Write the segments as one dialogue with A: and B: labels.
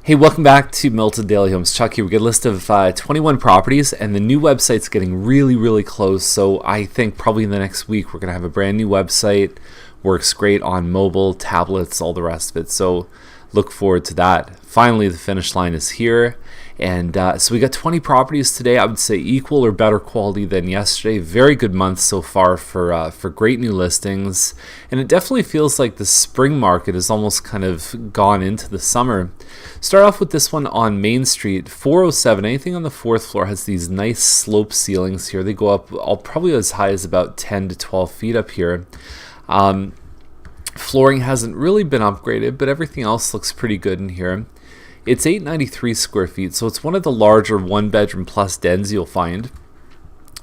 A: Hey, welcome back to Milton Daily Homes. Chuck here. We get a list of 21 properties, and the new website's getting really close. So I think probably in the next week we're going to have a brand new website. Works great on mobile, tablets, all the rest of it. So look forward to that. Finally, the finish line is here. And so we got 20 properties today. I would say equal or better quality than yesterday. Very good month so far for great new listings. And it definitely feels like the spring market has almost kind of gone into the summer. Start off with this one on Main Street, 407. Anything on the fourth floor has these nice slope ceilings here. They go up probably as high as about 10 to 12 feet up here. Flooring hasn't really been upgraded, but everything else looks pretty good in here. It's 893 square feet, so it's one of the larger one-bedroom plus dens you'll find.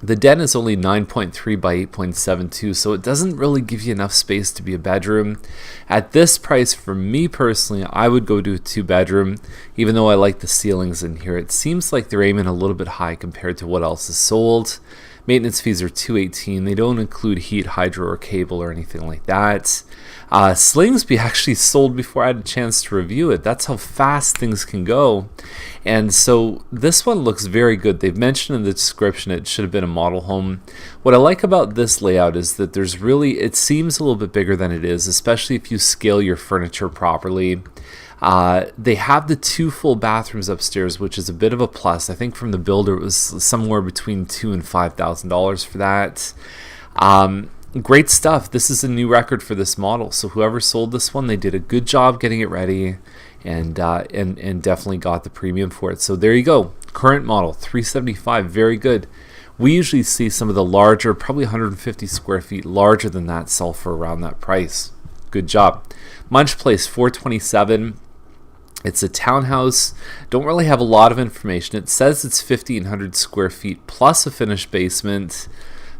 A: The den is only 9.3 by 8.72, so it doesn't really give you enough space to be a bedroom. At this price, for me personally, I would go to a two-bedroom, even though I like the ceilings in here. It seems like they're aiming a little bit high compared to what else is sold. Maintenance fees are $218. They don't include heat, hydro, or cable or anything like that. Slingsby actually sold before I had a chance to review it. That's how fast things can go. And so this one looks very good. They've mentioned in the description it should have been a model home. What I like about this layout is that it seems a little bit bigger than it is, especially if you scale your furniture properly. They have the two full bathrooms upstairs, which is a bit of a plus. I think from the builder it was somewhere between $2,000 and $5,000 for that. Great stuff. This is a new record for this model. So whoever sold this one, they did a good job getting it ready, and definitely got the premium for it. So there you go. Current model, $375. Very good. We usually see some of the larger, probably 150 square feet larger than that, sell for around that price. Good job. Munch Place, 427. It's a townhouse. Don't really have a lot of information. It says it's 1,500 square feet plus a finished basement.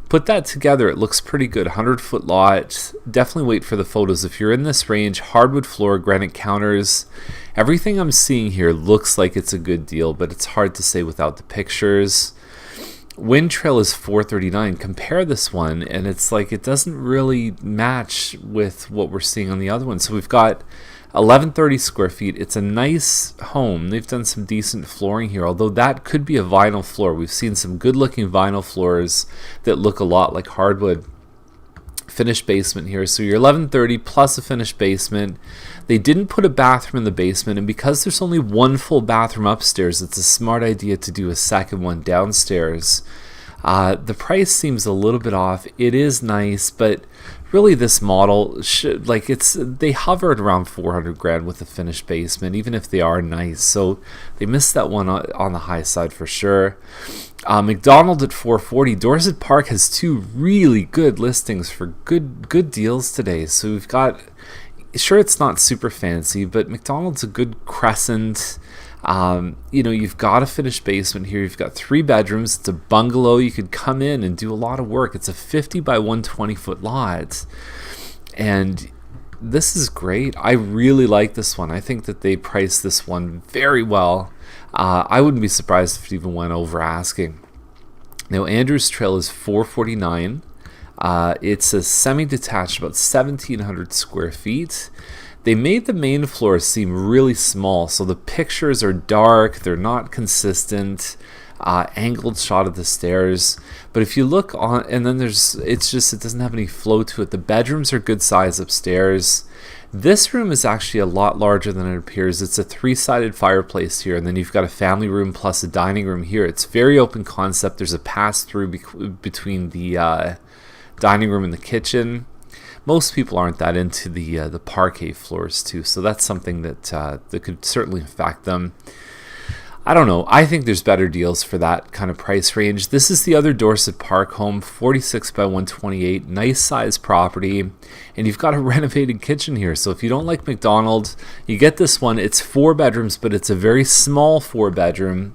A: Put that together, it looks pretty good. 100-foot lot. Definitely wait for the photos. If you're in this range, hardwood floor, granite counters. Everything I'm seeing here looks like it's a good deal, but it's hard to say without the pictures. Wind Trail is 439. Compare this one, and it's like it doesn't really match with what we're seeing on the other one. So we've got 1,130 square feet. It's a nice home. They've done some decent flooring here, although that could be a vinyl floor. We've seen some good-looking vinyl floors that look a lot like hardwood. Finished basement here. So you're 1,130 plus a finished basement. They didn't put a bathroom in the basement, and because there's only one full bathroom upstairs, it's a smart idea to do a second one downstairs. The price seems a little bit off. It is nice, but really this model they hovered around 400 grand with a finished basement, even if they are nice. So they missed that one on the high side for sure. McDonald at 440. Dorset Park has two really good listings for good deals today. So we've got, sure, it's not super fancy, but McDonald's a good crescent. You've got a finished basement here. You've got 3 bedrooms. It's a bungalow. You could come in and do a lot of work. It's a 50 by 120 foot lot. And this is great. I really like this one. I think that they priced this one very well. I wouldn't be surprised if it even went over asking. Now, Andrews Trail is 449. It's a semi-detached, about 1,700 square feet. They made the main floor seem really small, so the pictures are dark, they're not consistent, angled shot of the stairs. But if you look on, and then it doesn't have any flow to it. The bedrooms are good size upstairs. This room is actually a lot larger than it appears. It's a 3-sided fireplace here, and then you've got a family room plus a dining room here. It's very open concept. There's a pass-through between the dining room and the kitchen. Most people aren't that into the parquet floors too, so that's something that could certainly affect them. I don't know. I think there's better deals for that kind of price range. This is the other Dorset Park home, 46 by 128, nice size property, and you've got a renovated kitchen here. So if you don't like McDonald's, you get this one. It's 4 bedrooms, but it's a very small 4-bedroom.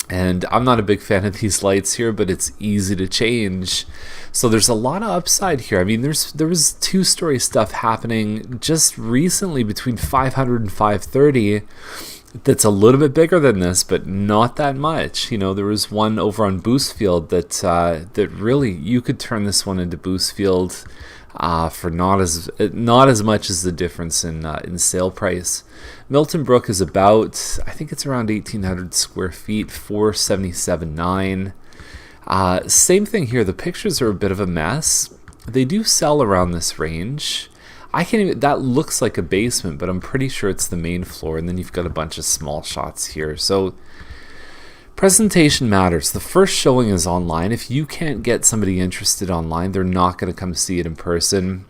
A: And I'm not a big fan of these lights here, but it's easy to change. So there's a lot of upside here. I mean, there was 2-story stuff happening just recently between 500 and 530 that's a little bit bigger than this, but not that much. There was one over on Boostfield that really, you could turn this one into Boostfield for not as much as the difference in sale price. Milton Brook is about, I think it's around 1,800 square feet, 477.9. Same thing here. The pictures are a bit of a mess. They do sell around this range. I can't even, that looks like a basement, but I'm pretty sure it's the main floor, and then you've got a bunch of small shots here. So presentation matters. The first showing is online. If you can't get somebody interested online, they're not going to come see it in person.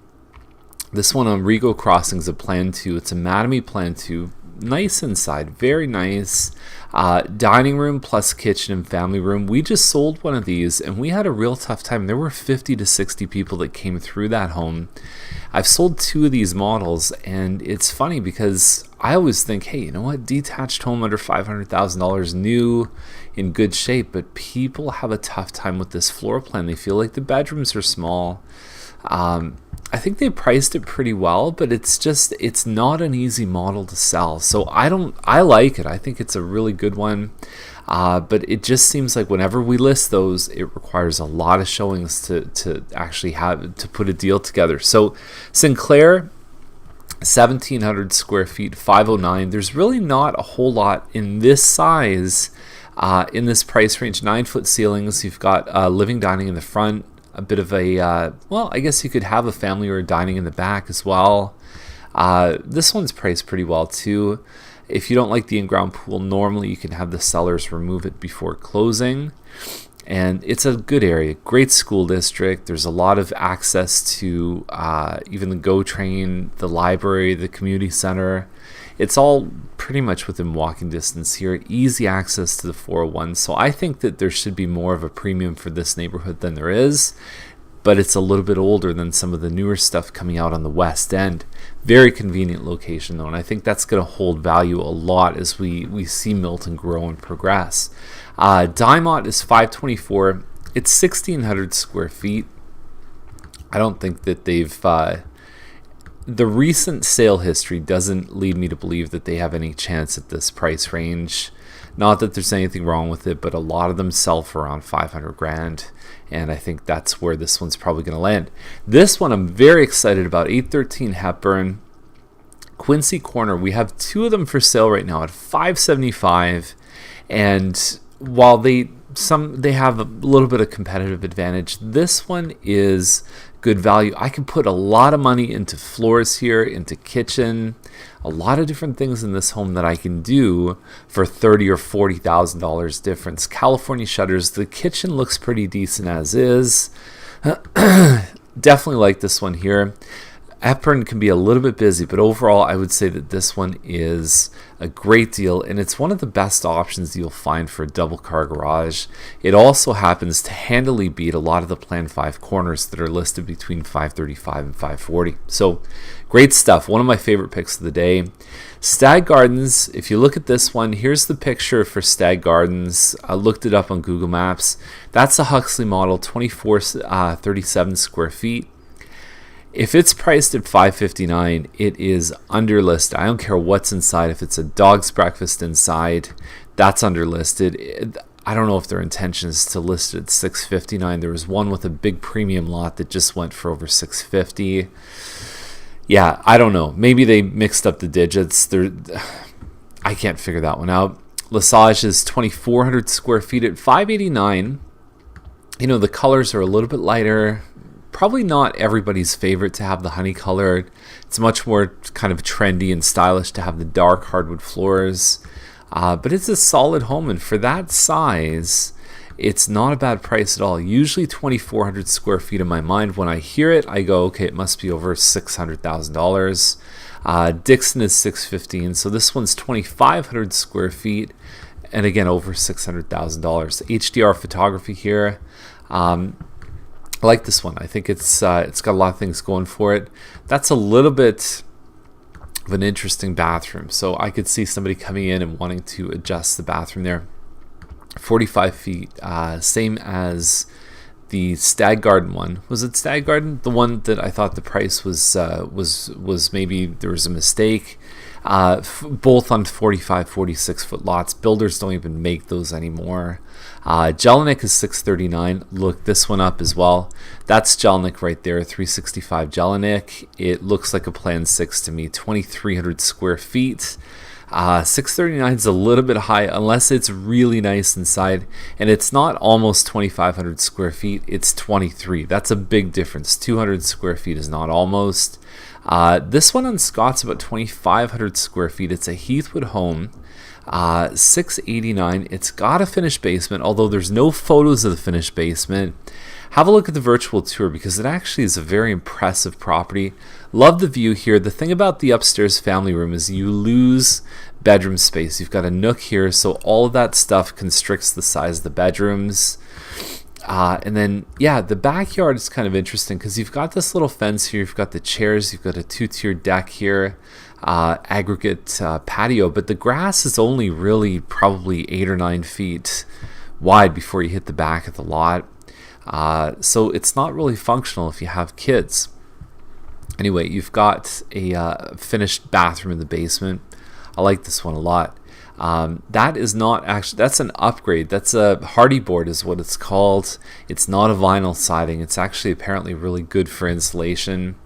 A: This one on Rego Crossing is a Plan 2. It's a Mattamy Plan 2. Nice inside, very nice. Dining room plus kitchen and family room. We just sold one of these and we had a real tough time. There were 50 to 60 people that came through that home. I've sold 2 of these models, and it's funny because I always think, hey, you know what, detached home under $500,000, new, in good shape, but people have a tough time with this floor plan. They feel like the bedrooms are small. I think they priced it pretty well, but it's not an easy model to sell. So I like it. I think it's a really good one. But it just seems like whenever we list those, it requires a lot of showings to actually to put a deal together. So Sinclair, 1,700 square feet, 509. There's really not a whole lot in this size, in this price range. 9-foot ceilings. You've got living dining in the front. A bit of a, well, I guess you could have a family or a dining in the back as well. This one's priced pretty well too. If you don't like the in-ground pool, normally you can have the sellers remove it before closing. And it's a good area, great school district. There's a lot of access to even the GO train, the library, the community center. It's all pretty much within walking distance here. Easy access to the 401. So I think that there should be more of a premium for this neighborhood than there is. But it's a little bit older than some of the newer stuff coming out on the West End. Very convenient location though, and I think that's going to hold value a lot as we see Milton grow and progress. Dimont is 524. It's 1,600 square feet. I don't think that they've... the recent sale history doesn't lead me to believe that they have any chance at this price range. Not that there's anything wrong with it, but a lot of them sell for around 500 grand. And I think that's where this one's probably going to land. This one I'm very excited about. 813 Hepburn, Quincy Corner. We have 2 of them for sale right now at $575. And while they have a little bit of competitive advantage, this one is good value. I can put a lot of money into floors here, into kitchen, a lot of different things in this home that I can do for $30,000 or $40,000 difference. California shutters. The kitchen looks pretty decent as is. Definitely like this one here. Hepburn can be a little bit busy, but overall I would say that this one is a great deal, and it's one of the best options you'll find for a double car garage. It also happens to handily beat a lot of the Plan 5 corners that are listed between $535 and $540. So great stuff. One of my favorite picks of the day. Stag Gardens, if you look at this one, here's the picture for Stag Gardens. I looked it up on Google Maps. That's a Huxley model, 2437 square feet. If it's priced at $559, it is underlisted. I don't care what's inside. If it's a dog's breakfast inside, that's underlisted. I don't know if their intention is to list it at $659. There was one with a big premium lot that just went for over $650. Yeah, I don't know. Maybe they mixed up the digits. I can't figure that one out. Lesage is 2,400 square feet at $589. You know, the colors are a little bit lighter. Probably not everybody's favorite to have the honey colored. It's much more kind of trendy and stylish to have the dark hardwood floors. But it's a solid home, and for that size, it's not a bad price at all. Usually 2,400 square feet in my mind. When I hear it, I go, okay, it must be over $600,000. Dixon is $615, so this one's 2,500 square feet, and again, over $600,000. HDR photography here. I like this one. I think it's got a lot of things going for it. That's a little bit of an interesting bathroom. So I could see somebody coming in and wanting to adjust the bathroom there. 45 feet, same as the Stag Garden one. Was it Stag Garden? The one that I thought the price was maybe there was a mistake. Both on 45, 46 foot lots. Builders don't even make those anymore. Jelinek is $639. Look this one up as well. That's Jelinek right there, 365 Jelinek. It looks like a Plan 6 to me, 2,300 square feet. $639 is a little bit high unless it's really nice inside, and it's not almost 2,500 square feet, it's 23. That's a big difference. 200 square feet is not almost. This one on Scott's about 2,500 square feet. It's a Heathwood home. $689. It's got a finished basement, although there's no photos of the finished basement. Have a look at the virtual tour because it actually is a very impressive property. Love the view here. The thing about the upstairs family room is you lose bedroom space. You've got a nook here, so all of that stuff constricts the size of the bedrooms. And then, yeah, the backyard is kind of interesting because you've got this little fence here. You've got the chairs. You've got a two-tiered deck here, aggregate patio. But the grass is only really probably 8 or 9 feet wide before you hit the back of the lot. So it's not really functional if you have kids. Anyway, you've got a finished bathroom in the basement. I like this one a lot. That is not actually, that's an upgrade. That's a hardy board is what it's called. It's not a vinyl siding. It's actually apparently really good for insulation.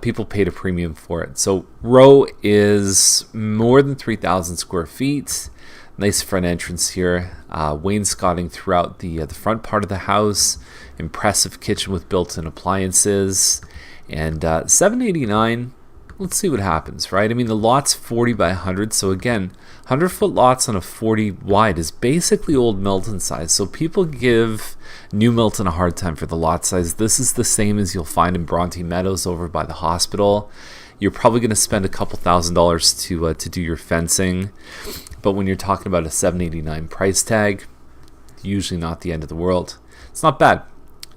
A: People paid a premium for it. So row is more than 3,000 square feet. Nice front entrance here. Wainscoting throughout the front part of the house. Impressive kitchen with built-in appliances. And $789. Let's see what happens, right? I mean, the lot's 40 by 100, so again, 100-foot lots on a 40 wide is basically old Milton size. So people give New Milton a hard time for the lot size. This is the same as you'll find in Bronte Meadows over by the hospital. You're probably going to spend a couple $1,000s to do your fencing, but when you're talking about a $789 price tag, usually not the end of the world. It's not bad.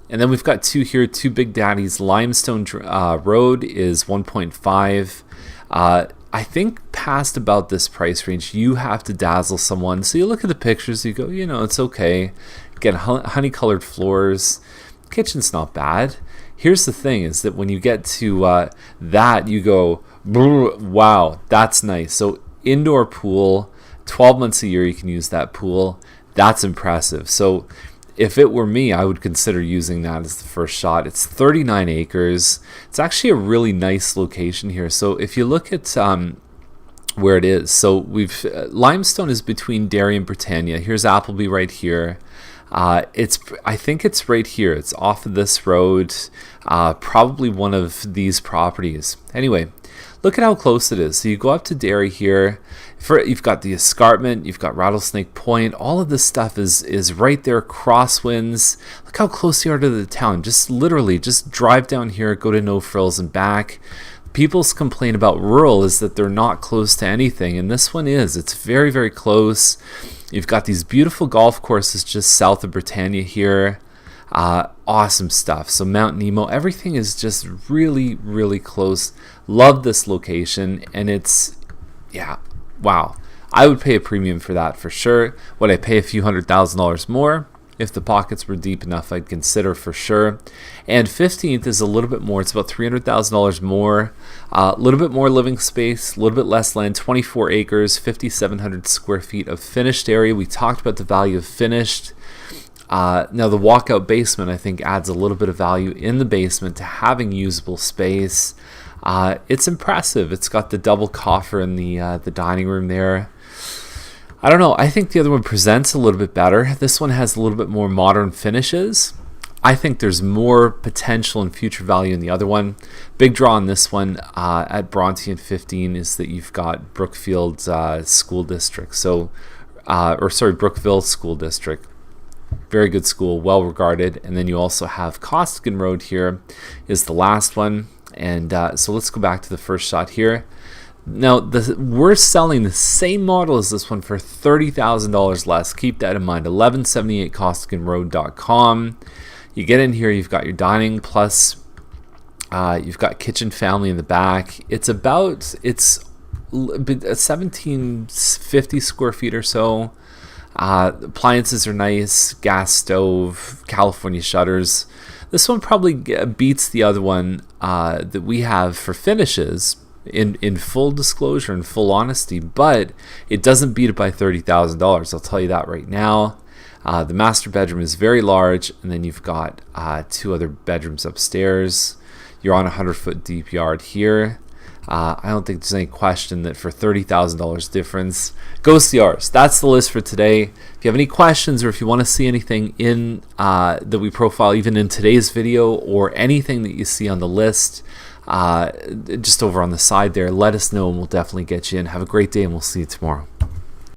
A: And then we've got two here, two Big Daddies. Limestone Road is 1.5. I think past about this price range, you have to dazzle someone. So you look at the pictures, you go, you know, it's okay. Get honey-colored floors. Kitchen's not bad. Here's the thing is that when you get to that, you go, wow, that's nice. So indoor pool, 12 months a year you can use that pool. That's impressive. So if it were me, I would consider using that as the first shot. It's 39 acres. It's actually a really nice location here. So if you look at where it is, so we've Limestone is between Derry and Britannia. Here's Appleby right here. I think it's right here. It's off of this road, probably one of these properties. Anyway, look at how close it is. So you go up to Derry here. You've got the escarpment, you've got Rattlesnake Point. All of this stuff is right there, crosswinds. Look how close you are to the town. Just literally, just drive down here, go to No Frills and back. People's complaint about rural is that they're not close to anything, and this one is. It's very, very close. You've got these beautiful golf courses just south of Britannia here. Awesome stuff. So Mount Nemo, everything is just really, really close. Love this location, and it's, yeah, wow. I would pay a premium for that for sure. Would I pay a few $100,000 more? If the pockets were deep enough, I'd consider for sure. And 15th is a little bit more. It's about $300,000 more. A little bit more living space, a little bit less land, 24 acres, 5,700 square feet of finished area. We talked about the value of finished. Now the walkout basement, I think, adds a little bit of value in the basement to having usable space. It's impressive. It's got the double coffer in the dining room there. I don't know. I think the other one presents a little bit better. This one has a little bit more modern finishes. I think there's more potential and future value in the other one. Big draw on this one at Bronte and 15 is that you've got Brookfield School District. Brookville School District. Very good school, well regarded. And then you also have Costigan Road here is the last one. And so let's go back to the first shot here. Now, we're selling the same model as this one for $30,000 less. Keep that in mind. 1178costiganroad.com. You get in here, you've got your dining plus you've got kitchen family in the back. It's 1,750 square feet or so. Appliances are nice, gas stove, California shutters. This one probably beats the other one that we have for finishes in full disclosure and full honesty, but it doesn't beat it by $30,000. I'll tell you that right now. The master bedroom is very large, and then you've got two other bedrooms upstairs. You're on a 100-foot deep yard here. I don't think there's any question that for $30,000 difference, go CRs. That's the list for today. If you have any questions or if you want to see anything in that we profile even in today's video or anything that you see on the list, just over on the side there, let us know and we'll definitely get you in. Have a great day and we'll see you tomorrow.